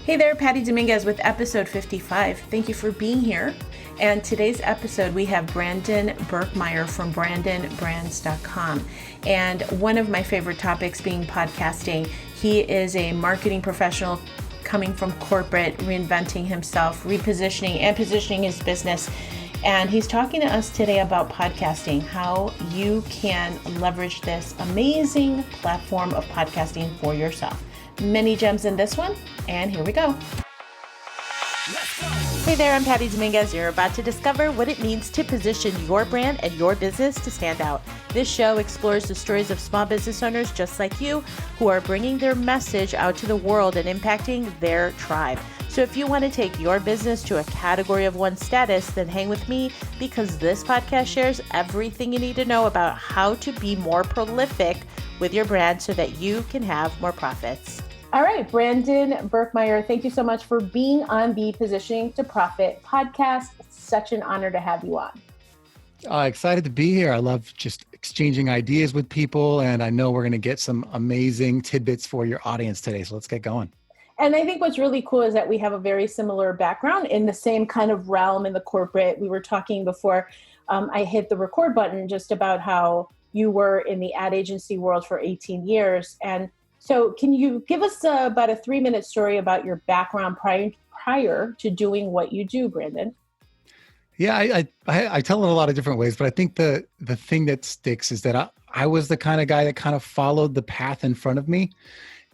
Hey there, Patty Dominguez with episode 55. Thank you for being here. And today's episode, we have Brandon Birkmeyer from BrandonBrands.com. And one of my favorite topics being podcasting. He is a marketing professional coming from corporate, reinventing himself, repositioning and positioning his business. And he's talking to us today about podcasting, how you can leverage this amazing platform of podcasting for yourself. Many gems in this one, and here we go. Hey there, I'm Patty Dominguez. You're about to discover what it means to position your brand and your business to stand out. This show explores the stories of small business owners just like you who are bringing their message out to the world and impacting their tribe. So if you want to take your business to a category of one status, then hang with me because this podcast shares everything you need to know about how to be more prolific with your brand so that you can have more profits. All right, Brandon Birkmeyer, thank you so much for being on the Positioning to Profit podcast. It's such an honor to have you on. Excited to be here. I love just exchanging ideas with people, and I know we're going to get some amazing tidbits for your audience today. So let's get going. And I think what's really cool is that we have a very similar background in the same kind of realm in the corporate. We were talking before I hit the record button just about how you were in the ad agency world for 18 years. And so can you give us about a 3-minute story about your background prior to doing what you do, Brandon? Yeah, I tell it a lot of different ways, but I think the thing that sticks is that I was the kind of guy that kind of followed the path in front of me.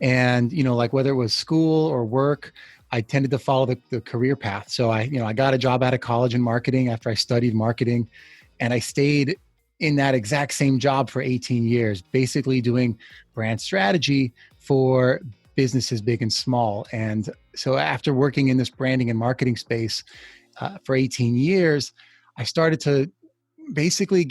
And, like whether it was school or work, I tended to follow the career path. So I got a job out of college in marketing after I studied marketing, and I stayed in that exact same job for 18 years, basically doing brand strategy for businesses big and small. And so after working in this branding and marketing space for 18 years, I started to basically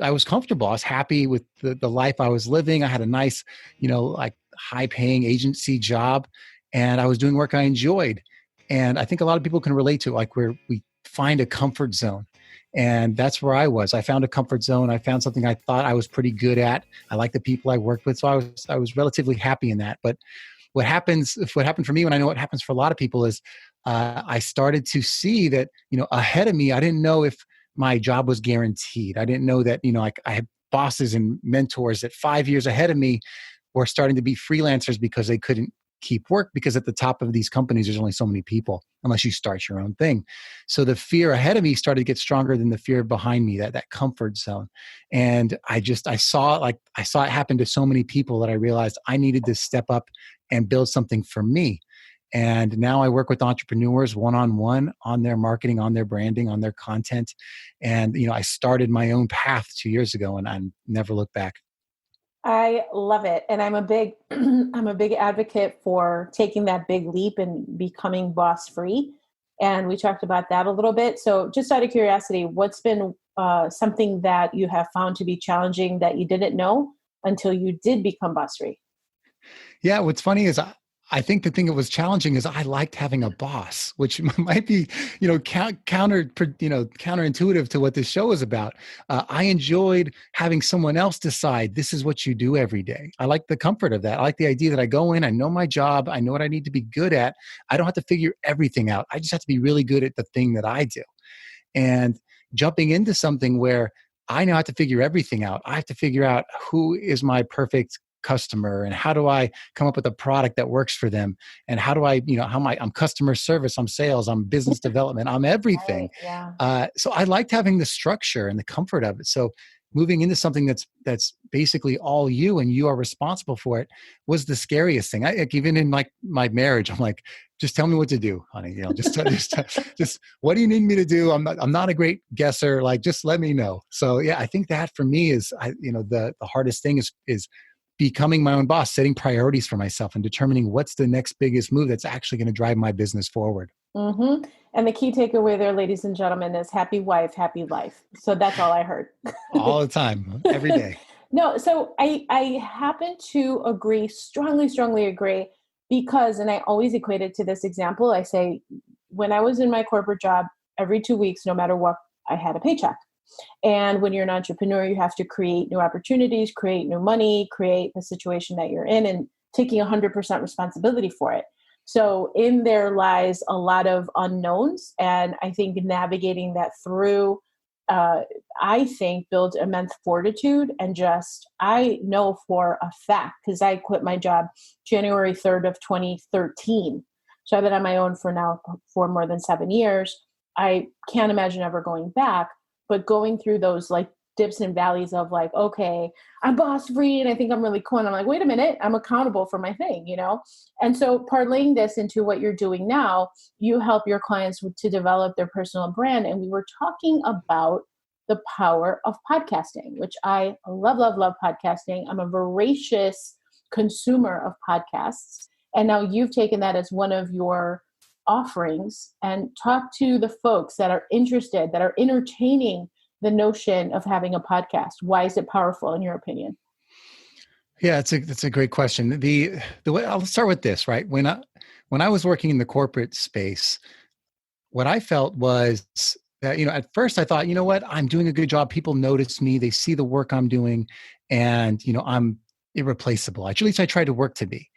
I was comfortable. I was happy with the life I was living. I had a nice, like high paying agency job, and I was doing work I enjoyed. And I think a lot of people can relate to like where we find a comfort zone. And that's where I was. I found a comfort zone. I found something I thought I was pretty good at. I liked the people I worked with. So I was relatively happy in that. But what happened for me, when I know what happens for a lot of people, is I started to see that, ahead of me, I didn't know if my job was guaranteed. I didn't know that, I had bosses and mentors that 5 years ahead of me were starting to be freelancers because they couldn't keep work, because at the top of these companies, there's only so many people unless you start your own thing. So the fear ahead of me started to get stronger than the fear behind me, that comfort zone. And I saw it happen to so many people that I realized I needed to step up and build something for me. And now I work with entrepreneurs one-on-one on their marketing, on their branding, on their content. And, I started my own path 2 years ago, and I never looked back. I love it. And I'm a big advocate for taking that big leap and becoming boss free. And we talked about that a little bit. So just out of curiosity, what's been something that you have found to be challenging that you didn't know until you did become boss free? Yeah, what's funny is I think the thing that was challenging is I liked having a boss, which might be, counterintuitive to what this show is about. I enjoyed having someone else decide this is what you do every day. I like the comfort of that. I like the idea that I go in, I know my job, I know what I need to be good at. I don't have to figure everything out. I just have to be really good at the thing that I do. And jumping into something where I now have to figure everything out. I have to figure out who is my perfect customer and how do I come up with a product that works for them, and how do I, I'm customer service, I'm sales, I'm business development, I'm everything. Right, yeah. So I liked having the structure and the comfort of it. So moving into something that's basically all you and you are responsible for it was the scariest thing. Even in like my marriage, I'm like, just tell me what to do, honey. Just what do you need me to do? I'm not a great guesser. Like, just let me know. So yeah, I think that for me is, the hardest thing is becoming my own boss, setting priorities for myself and determining what's the next biggest move that's actually going to drive my business forward. Mm-hmm. And the key takeaway there, ladies and gentlemen, is happy wife, happy life. So that's all I heard. All the time, every day. No, so I happen to agree, strongly agree, because, and I always equate it to this example. I say, when I was in my corporate job, every 2 weeks, no matter what, I had a paycheck. And when you're an entrepreneur, you have to create new opportunities, create new money, create the situation that you're in, and taking 100% responsibility for it. So in there lies a lot of unknowns. And I think navigating that through, uh, I think builds immense fortitude. And just, I know for a fact, because I quit my job January 3rd of 2013. So I've been on my own for more than 7 years. I can't imagine ever going back, but going through those like dips and valleys of like, okay, I'm boss free and I think I'm really cool. And I'm like, wait a minute, I'm accountable for my thing, you know? And so parlaying this into what you're doing now, you help your clients to develop their personal brand. And we were talking about the power of podcasting, which I love, love, love podcasting. I'm a voracious consumer of podcasts. And now you've taken that as one of your offerings, and talk to the folks that are interested, that are entertaining the notion of having a podcast. Why is it powerful in your opinion? Yeah, that's a great question. The way I'll start with this, right? When I was working in the corporate space, what I felt was that, at first I thought, you know what, I'm doing a good job. People notice me, they see the work I'm doing, and I'm irreplaceable. At least I tried to work to be.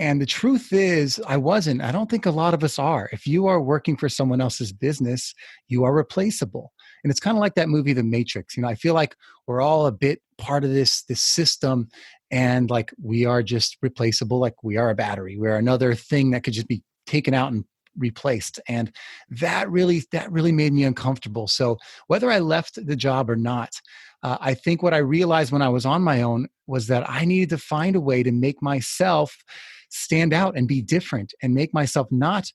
And the truth is, I wasn't. I don't think a lot of us are. If you are working for someone else's business, you are replaceable. And it's kind of like that movie, The Matrix. I feel like we're all a bit part of this system, and like we are just replaceable. Like we are a battery. We're another thing that could just be taken out and replaced. And that really made me uncomfortable. So whether I left the job or not, I think what I realized when I was on my own was that I needed to find a way to make myself stand out and be different, and make myself not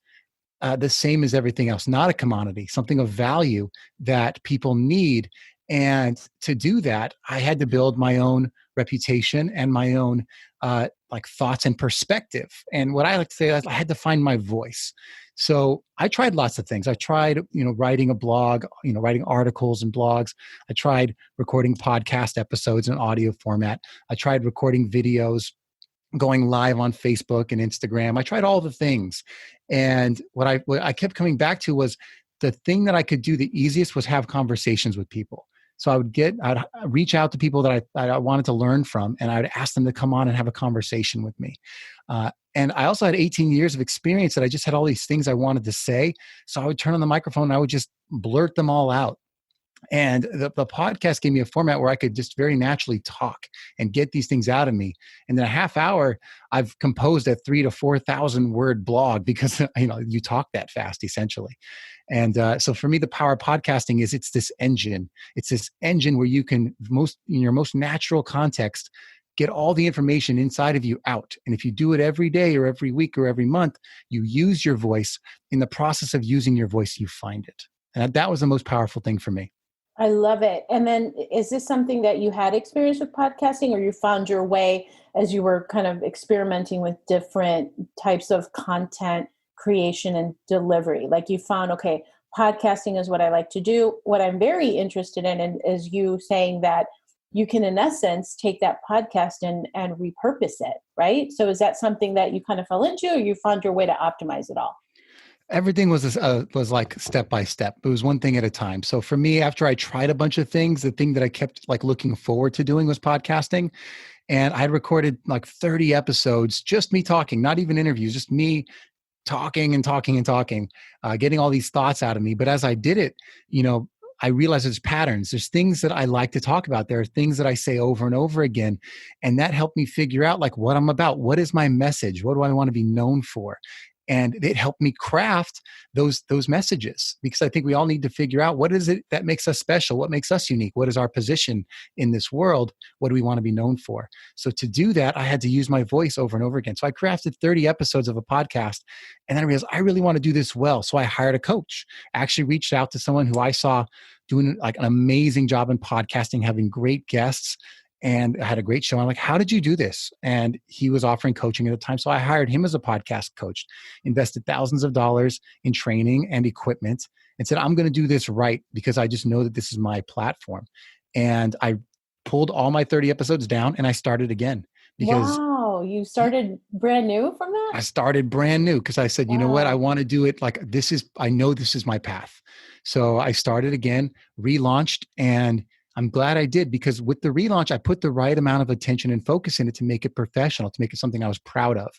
the same as everything else, not a commodity, something of value that people need. And to do that, I had to build my own reputation and my own like thoughts and perspective. And what I like to say is I had to find my voice. So I tried lots of things. I tried, writing a blog, writing articles and blogs. I tried recording podcast episodes in audio format. I tried recording videos, going live on Facebook and Instagram. I tried all the things. And what I kept coming back to was the thing that I could do the easiest was have conversations with people. So I'd reach out to people that I wanted to learn from, and I would ask them to come on and have a conversation with me. And I also had 18 years of experience that I just had all these things I wanted to say. So I would turn on the microphone and I would just blurt them all out. And the podcast gave me a format where I could just very naturally talk and get these things out of me. And in a half hour, I've composed a 3,000 to 4,000 word blog because you talk that fast, essentially. And so for me, the power of podcasting is it's this engine. It's this engine where you can in your most natural context, get all the information inside of you out. And if you do it every day or every week or every month, you use your voice. In the process of using your voice, you find it. And that was the most powerful thing for me. I love it. And then is this something that you had experience with podcasting, or you found your way as you were kind of experimenting with different types of content creation and delivery? Like you found, okay, podcasting is what I like to do. What I'm very interested in is you saying that you can, in essence, take that podcast and repurpose it, right? So is that something that you kind of fell into, or you found your way to optimize it all? Everything was like step by step. It was one thing at a time. So for me, after I tried a bunch of things, the thing that I kept like looking forward to doing was podcasting. And I recorded like 30 episodes, just me talking, not even interviews, just me talking and talking and talking, getting all these thoughts out of me. But as I did it, I realized there's patterns. There's things that I like to talk about. There are things that I say over and over again. And that helped me figure out like what I'm about. What is my message? What do I want to be known for? And it helped me craft those messages, because I think we all need to figure out what is it that makes us special? What makes us unique? What is our position in this world? What do we want to be known for? So to do that, I had to use my voice over and over again. So I crafted 30 episodes of a podcast, and then I realized I really want to do this well. So I hired a coach. I actually reached out to someone who I saw doing like an amazing job in podcasting, having great guests, and I had a great show. I'm like, how did you do this? And he was offering coaching at the time. So I hired him as a podcast coach, invested thousands of dollars in training and equipment, and said, I'm going to do this right because I just know that this is my platform. And I pulled all my 30 episodes down and I started again. Because wow, you started brand new from that? I started brand new because I said, you know what? I want to do it like I know this is my path. So I started again, relaunched, and I'm glad I did, because with the relaunch, I put the right amount of attention and focus in it to make it professional, to make it something I was proud of.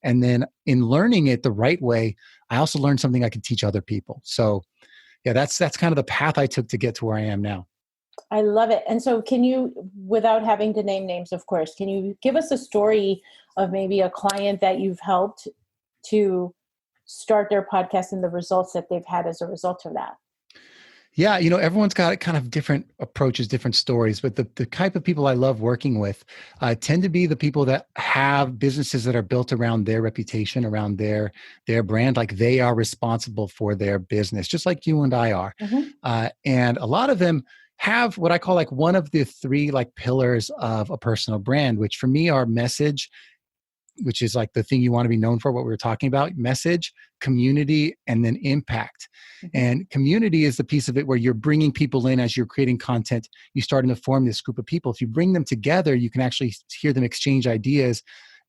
And then in learning it the right way, I also learned something I could teach other people. So yeah, that's kind of the path I took to get to where I am now. I love it. And so can you, without having to name names, of course, can you give us a story of maybe a client that you've helped to start their podcast and the results that they've had as a result of that? Yeah, everyone's got kind of different approaches, different stories, but the type of people I love working with tend to be the people that have businesses that are built around their reputation, around their brand, like they are responsible for their business, just like you and I are. And a lot of them have what I call like one of the three like pillars of a personal brand, which for me are message, which is like the thing you want to be known for, what we were talking about, message, community, and then impact. And community is the piece of it where you're bringing people in as you're creating content. You're starting to form this group of people. If you bring them together, you can actually hear them exchange ideas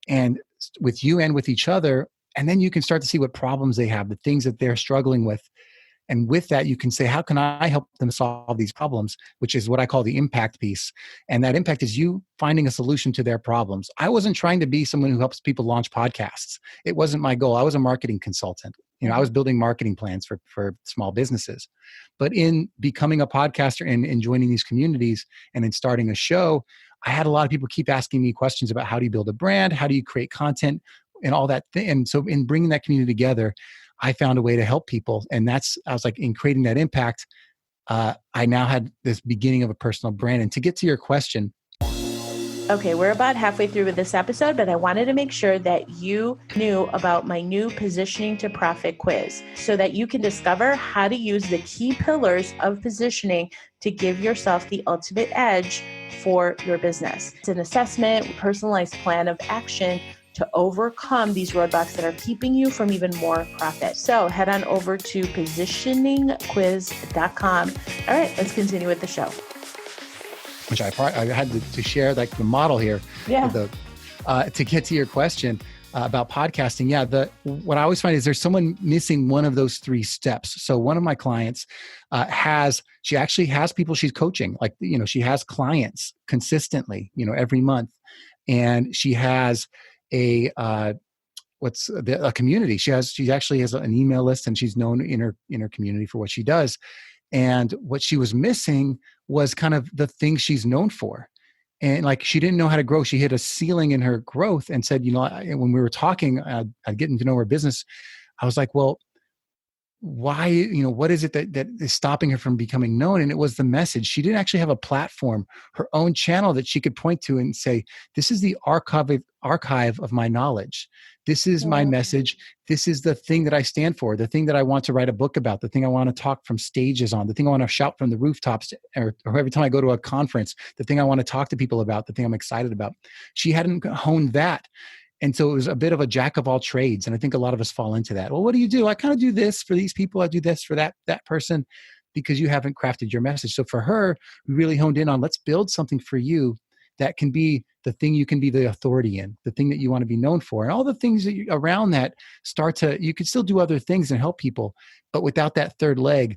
and with you and with each other. And then you can start to see what problems they have, the things that they're struggling with. And with that, you can say, how can I help them solve these problems, which is what I call the impact piece. And that impact is you finding a solution to their problems. I wasn't trying to be someone who helps people launch podcasts. It wasn't my goal. I was a marketing consultant. I was building marketing plans for small businesses. But in becoming a podcaster and joining these communities and in starting a show, I had a lot of people keep asking me questions about how do you build a brand? How do you create content and all that thing? And so in bringing that community together, I found a way to help people. And I was like, in creating that impact, I now had this beginning of a personal brand. And to get to your question. Okay, we're about halfway through with this episode, but I wanted to make sure that you knew about my new Positioning to Profit quiz so that you can discover how to use the key pillars of positioning to give yourself the ultimate edge for your business. It's an assessment, personalized plan of action to overcome these roadblocks that are keeping you from even more profit. So head on over to positioningquiz.com. All right, let's continue with the show. Which I had to share like the model here. Yeah. To get to your question about podcasting. Yeah. What I always find is there's someone missing one of those three steps. So one of my clients she actually has people she's coaching, like, she has clients consistently, every month. And she has a community. She actually has an email list, and she's known in her community for what she does. And what she was missing was kind of the thing she's known for. And like, she didn't know how to grow. She hit a ceiling in her growth and said, when we were talking, I'd getting to know her business. I was like, well, why, what is it that is stopping her from becoming known? And it was the message. She didn't actually have a platform, her own channel that she could point to and say, this is the archive of my knowledge. This is my message. This is the thing that I stand for, the thing that I want to write a book about, the thing I want to talk from stages on, the thing I want to shout from the rooftops, or every time I go to a conference, the thing I want to talk to people about, the thing I'm excited about. She hadn't honed that. And so it was a bit of a jack of all trades. And I think a lot of us fall into that. Well, what do you do? I kind of do this for these people. I do this for that person, because you haven't crafted your message. So for her, we really honed in on, let's build something for you that can be the thing you can be the authority in, the thing that you want to be known for. And all the things that around that you can still do other things and help people. But without that third leg,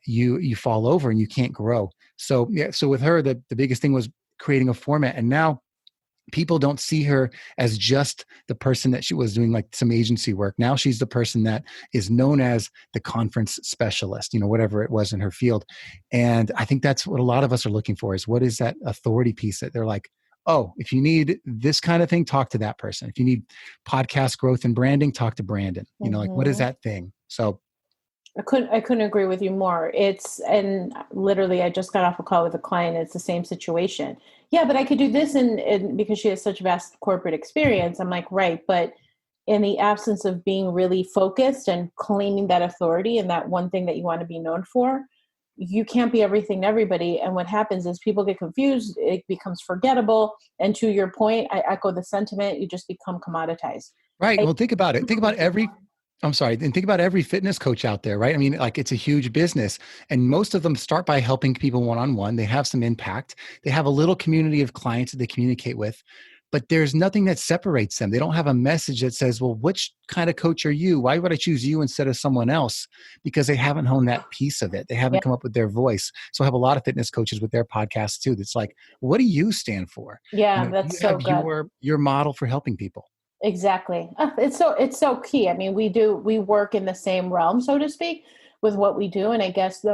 you fall over and you can't grow. So yeah. So with her, the biggest thing was creating a format. And now people don't see her as just the person that she was doing like some agency work. Now she's the person that is known as the conference specialist, whatever it was in her field. And I think that's what a lot of us are looking for, is what is that authority piece that they're like, oh, if you need this kind of thing, talk to that person. If you need podcast growth and branding, talk to Brandon. Like, what is that thing? So I couldn't agree with you more. And literally, I just got off a call with a client. It's the same situation. Yeah, but I could do this, and because she has such vast corporate experience, I'm like, right. But in the absence of being really focused and claiming that authority and that one thing that you want to be known for, you can't be everything to everybody. And what happens is people get confused. It becomes forgettable. And to your point, I echo the sentiment. You just become commoditized. Right. Well, think about it. Think about every fitness coach out there, right? I mean, like, it's a huge business, and most of them start by helping people one-on-one. They have some impact. They have a little community of clients that they communicate with. but there's nothing that separates them. They don't have a message that says, well, which kind of coach are you? Why would I choose you instead of someone else? Because they haven't honed that piece of it. They haven't Yeah. come up with their voice. So I have a lot of fitness coaches with their podcasts too. That's like, what do you stand for? Yeah, Do you that's so have good. your model for helping people? Exactly. It's so key. I mean, we work in the same realm, so to speak, with what we do. And I guess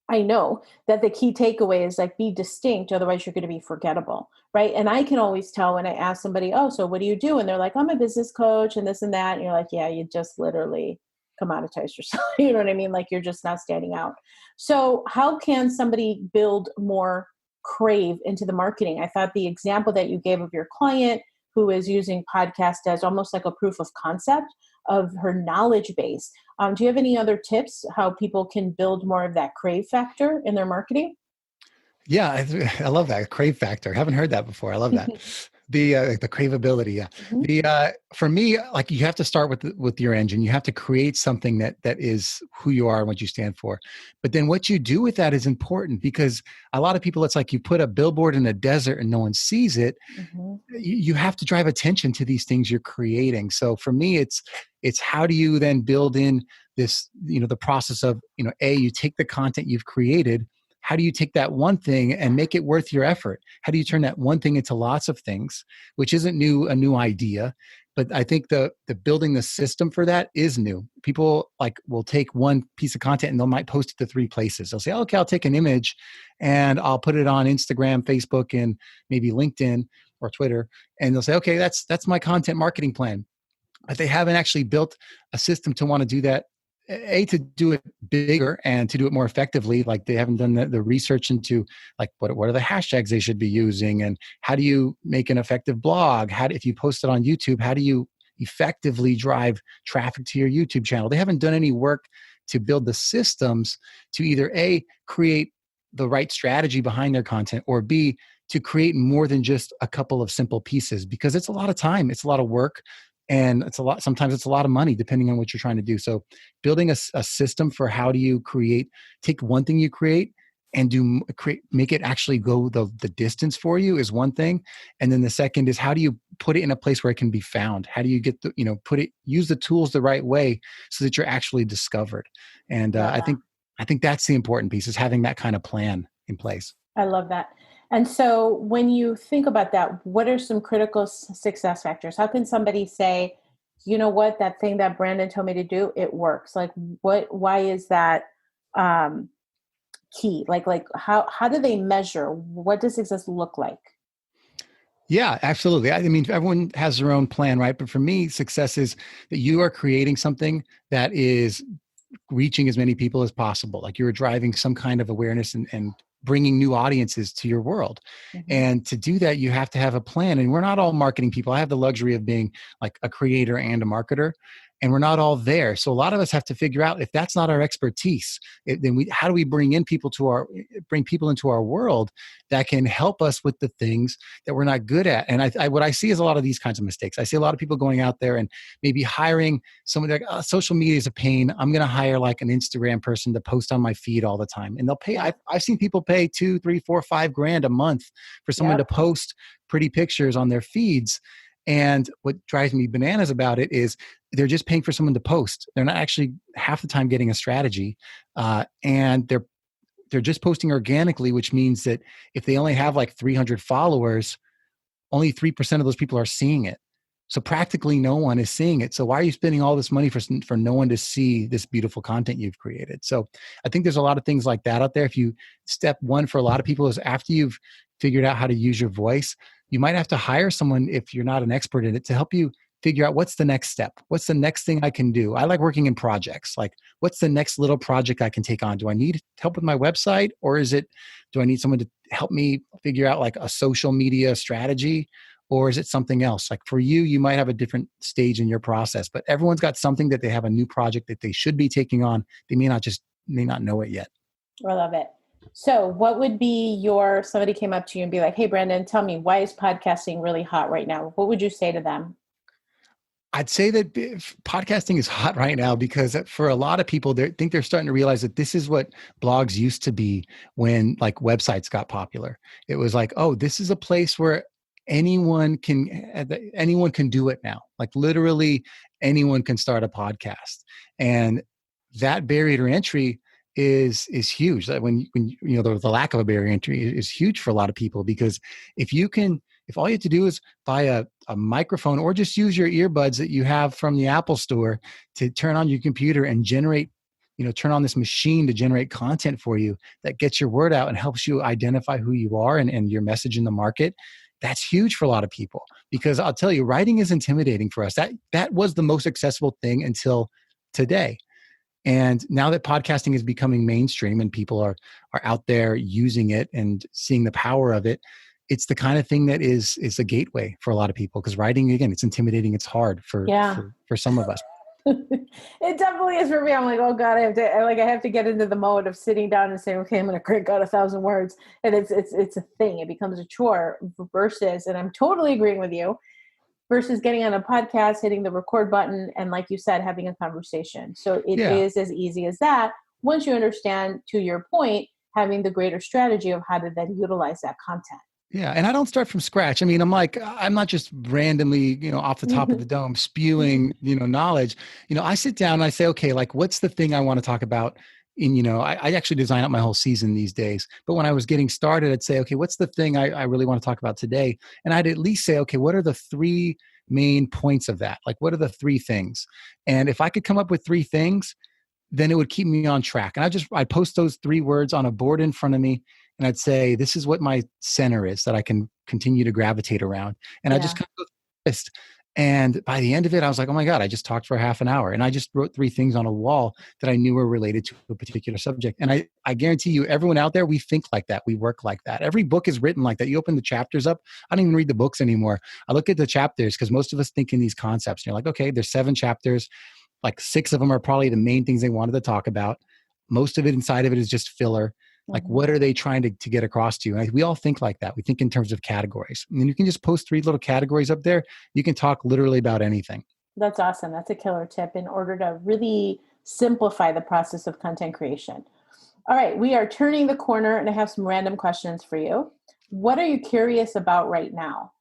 I know that the key takeaway is like be distinct, otherwise you're going to be forgettable, right? And I can always tell when I ask somebody, "Oh, so what do you do?" And they're like, "I'm a business coach and this and that." And you're like, "Yeah, you just literally commoditized yourself." You know what I mean? Like you're just not standing out. So, how can somebody build more crave into the marketing? I thought the example that you gave of your client who is using podcast as almost like a proof of concept of her knowledge base. Do you have any other tips how people can build more of that crave factor in their marketing? Yeah, I love that crave factor. I haven't heard that before. I love that. The craveability. Yeah. Mhm. For me, like you have to start with your engine. You have to create something that is who you are and what you stand for. But then what you do with that is important because a lot of people, it's like you put a billboard in a desert and no one sees it. Mhm. You have to drive attention to these things you're creating. So for me, it's how do you then build in this, the process of, you take the content you've created. How do you take that one thing and make it worth your effort? How do you turn that one thing into lots of things, which isn't a new idea, but I think the building the system for that is new. People like will take one piece of content and they might post it to three places. They'll say, okay, I'll take an image and I'll put it on Instagram, Facebook, and maybe LinkedIn or Twitter. And they'll say, okay, that's my content marketing plan. But they haven't actually built a system to want to do that. To do it bigger and to do it more effectively. Like they haven't done the research into like what are the hashtags they should be using and how do you make an effective blog? If you post it on YouTube, how do you effectively drive traffic to your YouTube channel? They haven't done any work to build the systems to either A, create the right strategy behind their content, or B, to create more than just a couple of simple pieces, because it's a lot of time, it's a lot of work, and sometimes it's a lot of money depending on what you're trying to do. So building a system for how do you take one thing you create and make it actually go the distance for you is one thing. And then the second is how do you put it in a place where it can be found? How do you get use the tools the right way so that you're actually discovered? And Yeah, I think that's the important piece, is having that kind of plan in place. I love that. And so when you think about that, what are some critical success factors? How can somebody say, you know what, that thing that Brandon told me to do, it works? Like why is that um, key? Like how do they measure? What does success look like? Yeah, absolutely. I mean, everyone has their own plan, right? But for me, success is that you are creating something that is reaching as many people as possible. Like you're driving some kind of awareness and bringing new audiences to your world. Mhm. And to do that, you have to have a plan. And we're not all marketing people. I have the luxury of being like a creator and a marketer, and we're not all there. So a lot of us have to figure out, if that's not our expertise, how do we bring people into our world that can help us with the things that we're not good at? And what I see is a lot of these kinds of mistakes. I see a lot of people going out there and maybe hiring someone like, social media is a pain. I'm going to hire like an Instagram person to post on my feed all the time. And they'll pay, Yeah. I've seen people pay 2, 3, 4, 5 grand a month for someone to Yep. post pretty pictures on their feeds. And what drives me bananas about it is they're just paying for someone to post. They're not actually half the time getting a strategy. And they're just posting organically, which means that if they only have like 300 followers, only 3% of those people are seeing it. So practically no one is seeing it. So why are you spending all this money for no one to see this beautiful content you've created? So I think there's a lot of things like that out there. If you step one for a lot of people is after you've figured out how to use your voice, you might have to hire someone, if you're not an expert in it, to help you figure out what's the next step. What's the next thing I can do? I like working in projects. Like, what's the next little project I can take on? Do I need help with my website, or do I need someone to help me figure out like a social media strategy? Or is it something else? Like for you, you might have a different stage in your process, but everyone's got something that they have a new project that they should be taking on. They may not know it yet. I love it. So what would be somebody came up to you and be like, hey, Brandon, tell me, why is podcasting really hot right now? What would you say to them? I'd say that podcasting is hot right now because for a lot of people, they think they're starting to realize that this is what blogs used to be when like websites got popular. It was like, oh, this is a place where anyone can do it now. Like literally anyone can start a podcast, and that barrier to entry is huge. That when you know the lack of a barrier to entry is huge for a lot of people, because if all you have to do is buy a microphone or just use your earbuds that you have from the Apple store to turn on your computer and generate, turn on this machine to generate content for you that gets your word out and helps you identify who you are and your message in the market. That's huge for a lot of people, because I'll tell you, writing is intimidating for us. That was the most accessible thing until today. And now that podcasting is becoming mainstream and people are out there using it and seeing the power of it, it's the kind of thing that is a gateway for a lot of people, because writing, again, it's intimidating. It's hard for some of us. It definitely is for me. I'm like, oh God, I have to get into the mode of sitting down and saying, okay, I'm going to crank out 1,000 words. And it's a thing. It becomes a chore versus, and I'm totally agreeing with you, versus getting on a podcast, hitting the record button, and like you said, having a conversation. So it is as easy as that. Once you understand, to your point, having the greater strategy of how to then utilize that content. Yeah. And I don't start from scratch. I mean, I'm not just randomly, off the top of the dome spewing, knowledge. I sit down and I say, okay, like what's the thing I want to talk about? And, I actually design out my whole season these days. But when I was getting started, I'd say, okay, what's the thing I really want to talk about today? And I'd at least say, okay, what are the three main points of that? Like, what are the three things? And if I could come up with three things, then it would keep me on track. And I'd post those three words on a board in front of me. And I'd say, this is what my center is that I can continue to gravitate around. And I just kind of go through the list. And by the end of it, I was like, oh my God, I just talked for half an hour. And I just wrote three things on a wall that I knew were related to a particular subject. And I guarantee you, everyone out there, we think like that. We work like that. Every book is written like that. You open the chapters up. I don't even read the books anymore. I look at the chapters because most of us think in these concepts. And you're like, okay, there's 7 chapters. Like 6 of them are probably the main things they wanted to talk about. Most of it inside of it is just filler. Like, what are they trying to get across to you? And we all think like that. We think in terms of categories. And then you can just post 3 little categories up there. You can talk literally about anything. That's awesome. That's a killer tip in order to really simplify the process of content creation. All right. We are turning the corner and I have some random questions for you. What are you curious about right now?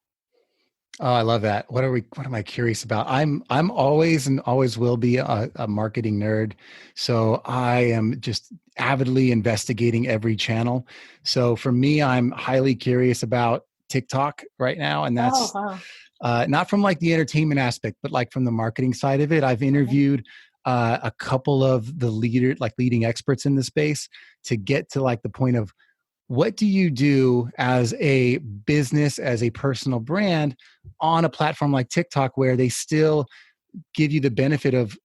Oh, I love that. What am I curious about? I'm always and always will be a marketing nerd. So I am just avidly investigating every channel. So for me, I'm highly curious about TikTok right now. And that's not from like the entertainment aspect, but like from the marketing side of it. I've interviewed a couple of the leading experts in the space to get to like the point of, what do you do as a business, as a personal brand on a platform like TikTok, where they still give you the benefit of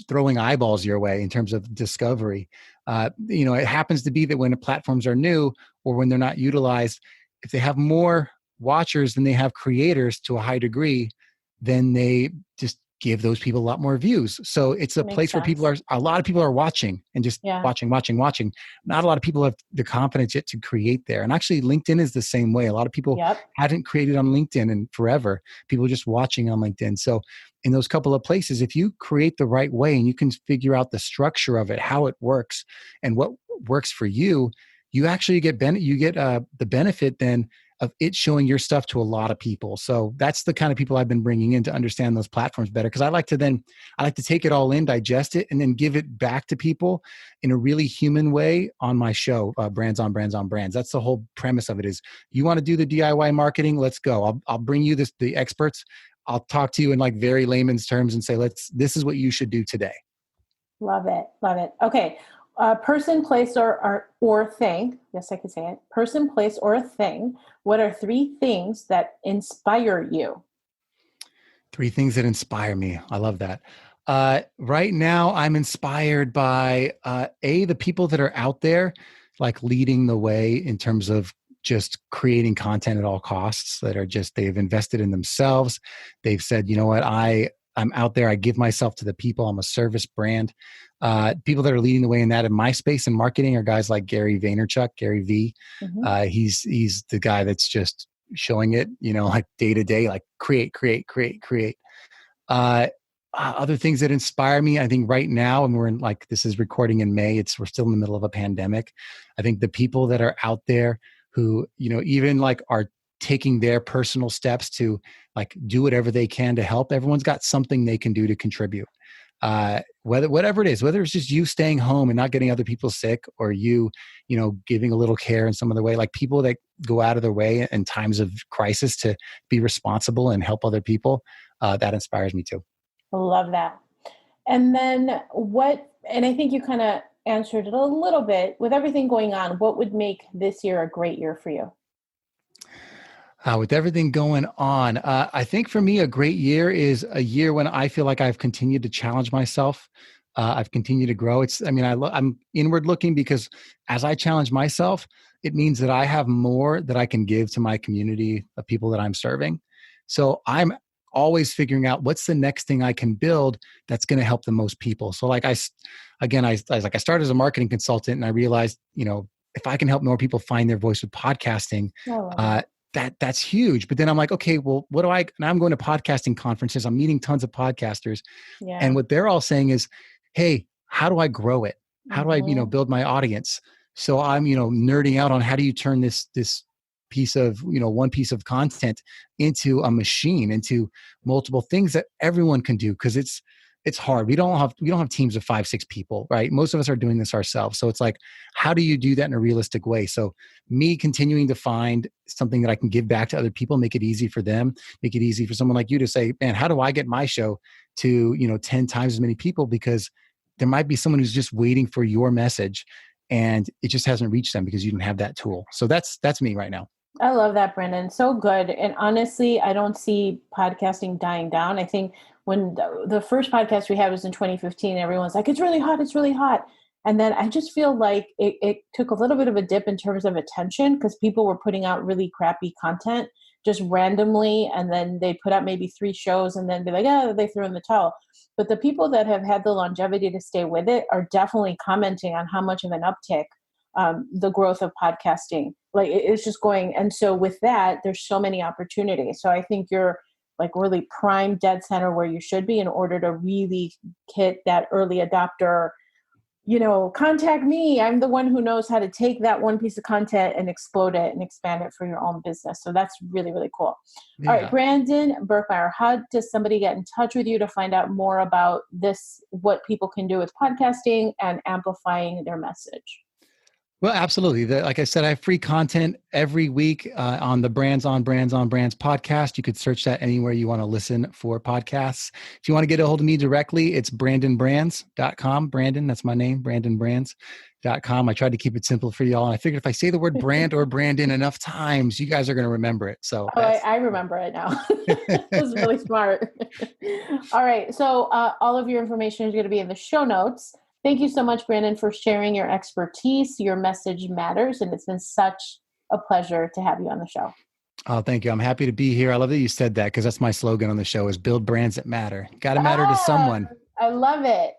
throwing eyeballs your way in terms of discovery? It happens to be that when the platforms are new or when they're not utilized, if they have more watchers than they have creators to a high degree, then they just give those people a lot more views. So it's a place where a lot of people are watching and just watching. Not a lot of people have the confidence yet to create there. And actually LinkedIn is the same way. A lot of people haven't created on LinkedIn in forever. People are just watching on LinkedIn. So in those couple of places, if you create the right way and you can figure out the structure of it, how it works and what works for you, you actually get the benefit then of it showing your stuff to a lot of people. So that's the kind of people I've been bringing in to understand those platforms better. Because I like to take it all in, digest it, and then give it back to people in a really human way on my show, Brands on Brands on Brands. That's the whole premise of it is, you want to do the DIY marketing? Let's go. I'll bring you the experts. I'll talk to you in like very layman's terms and say, this is what you should do today. Love it. Love it. Okay. Person, place, or thing. Yes, I can say it. Person, place, or a thing. What are 3 things that inspire you? 3 things that inspire me. I love that. Right now, I'm inspired by the people that are out there, like leading the way in terms of just creating content at all costs. They've invested in themselves. They've said, you know what, I'm out there. I give myself to the people. I'm a service brand. People that are leading the way in that in my space and marketing are guys like Gary Vaynerchuk, Gary V. He's the guy that's just showing it, like day to day, like create. Other things that inspire me, I think right now, and we're in like, this is recording in May, we're still in the middle of a pandemic. I think the people that are out there who, even like are taking their personal steps to like do whatever they can to help, everyone's got something they can do to contribute. Whatever it is, whether it's just you staying home and not getting other people sick, or you giving a little care in some other way, like people that go out of their way in times of crisis to be responsible and help other people, that inspires me too. I love that. And then and I think you kind of answered it a little bit, with everything going on, what would make this year a great year for you? With everything going on, I think for me, a great year is a year when I feel like I've continued to challenge myself. I've continued to grow. I'm inward looking, because as I challenge myself, it means that I have more that I can give to my community of people that I'm serving. So I'm always figuring out what's the next thing I can build that's going to help the most people. So like I started as a marketing consultant, and I realized, if I can help more people find their voice with podcasting, that's huge. But then I'm like, okay, well, and I'm going to podcasting conferences. I'm meeting tons of podcasters. Yeah. And what they're all saying is, hey, how do I grow it? How do I, build my audience? So I'm, nerding out on how do you turn this piece of, one piece of content into a machine, into multiple things that everyone can do. Cause it's hard. We don't have teams of 5-6 people, right? Most of us are doing this ourselves. So it's like, how do you do that in a realistic way? So me continuing to find something that I can give back to other people, make it easy for them, make it easy for someone like you to say, man, how do I get my show to, 10 times as many people? Because there might be someone who's just waiting for your message, and it just hasn't reached them because you didn't have that tool. So that's me right now. I love that, Brandon. So good. And honestly, I don't see podcasting dying down. I think when the first podcast we had was in 2015, everyone's like, it's really hot. It's really hot. And then I just feel like it took a little bit of a dip in terms of attention, because people were putting out really crappy content just randomly. And then they put out maybe 3 shows and then be like, they threw in the towel. But the people that have had the longevity to stay with it are definitely commenting on how much of an uptick the growth of podcasting, like it's just going. And so with that, there's so many opportunities. So I think you're like really prime dead center where you should be in order to really hit that early adopter, contact me. I'm the one who knows how to take that one piece of content and explode it and expand it for your own business. So that's really, really cool. Yeah. All right, Brandon Birkmeyer, how does somebody get in touch with you to find out more about this, what people can do with podcasting and amplifying their message? Well, absolutely. Like I said, I have free content every week on the Brands on Brands podcast. You could search that anywhere you want to listen for podcasts. If you want to get a hold of me directly, it's brandonbrands.com. Brandon, that's my name, brandonbrands.com. I tried to keep it simple for y'all. And I figured if I say the word brand or Brandon enough times, you guys are going to remember it. So I remember it now. That's really smart. All right. So all of your information is going to be in the show notes. Thank you so much, Brandon, for sharing your expertise. Your message matters, and it's been such a pleasure to have you on the show. Oh, thank you. I'm happy to be here. I love that you said that, because that's my slogan on the show is build brands that matter. Got to matter to someone. I love it.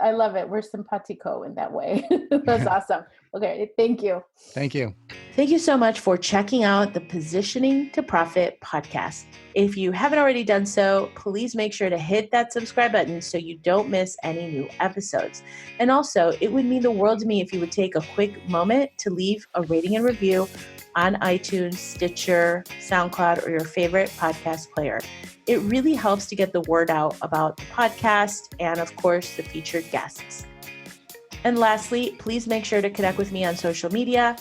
I love it. We're simpatico in that way. That's awesome. Okay. Thank you. Thank you. Thank you so much for checking out the Positioning to Profit podcast. If you haven't already done so, please make sure to hit that subscribe button so you don't miss any new episodes. And also, it would mean the world to me if you would take a quick moment to leave a rating and review on iTunes, Stitcher, SoundCloud, or your favorite podcast player. It really helps to get the word out about the podcast and, of course, the featured guests. And lastly, please make sure to connect with me on social media,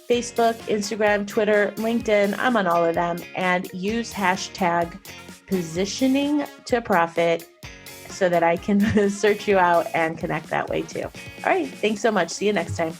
Facebook, Instagram, Twitter, LinkedIn. I'm on all of them. And use hashtag positioning to profit so that I can search you out and connect that way too. All right. Thanks so much. See you next time.